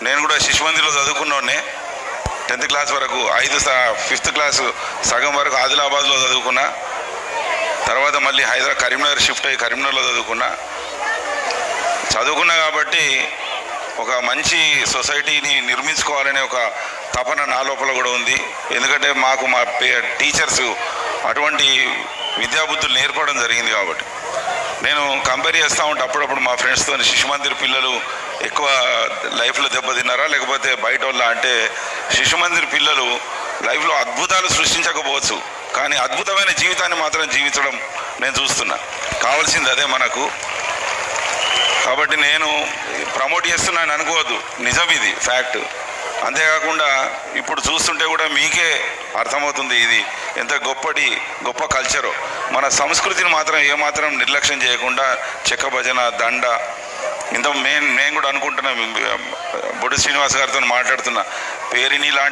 నేను కూడా శిశుమందిలో చదువుకున్నోడ్నే. 10th class వరకు 5th క్లాసు సగం వరకు ఆదిలాబాద్లో చదువుకున్నా. తర్వాత మళ్ళీ కరీంనగర్ షిఫ్ట్ అయ్యి కరీంనగర్లో చదువుకున్నా కాబట్టి ఒక మంచి సొసైటీని నిర్మించుకోవాలనే ఒక తపన నా లోపల కూడా ఉంది. ఎందుకంటే మాకు మా టీచర్స్ అటువంటి విద్యాబుద్ధులు నేర్పడం జరిగింది. కాబట్టి నేను కంపేర్ చేస్తూ ఉంటే అప్పుడప్పుడు మా ఫ్రెండ్స్తో శిశుమందిర్ పిల్లలు ఎక్కువ లైఫ్లో దెబ్బతిన్నారా లేకపోతే బయట వాళ్ళ అంటే శిశుమందిర్ పిల్లలు లైఫ్లో అద్భుతాలు సృష్టించకపోవచ్చు, కానీ అద్భుతమైన జీవితాన్ని మాత్రం జీవించడం నేను చూస్తున్నా. కావాల్సింది అదే మనకు. కాబట్టి నేను ప్రమోట్ చేస్తున్నాను అనుకోవద్దు, నిజం ఇది ఫ్యాక్ట్. అంతేకాకుండా ఇప్పుడు చూస్తుంటే కూడా మీకే అర్థమవుతుంది ఇది ఎంత గొప్ప కల్చరో. మన సంస్కృతిని మాత్రం ఏమాత్రం నిర్లక్ష్యం చేయకుండా చెక్క భజన, దండ, ఇంత నేను కూడా అనుకుంటున్నా. బొడ్డు శ్రీనివాస్ గారితో మాట్లాడుతున్నా, పేరిని లాంటి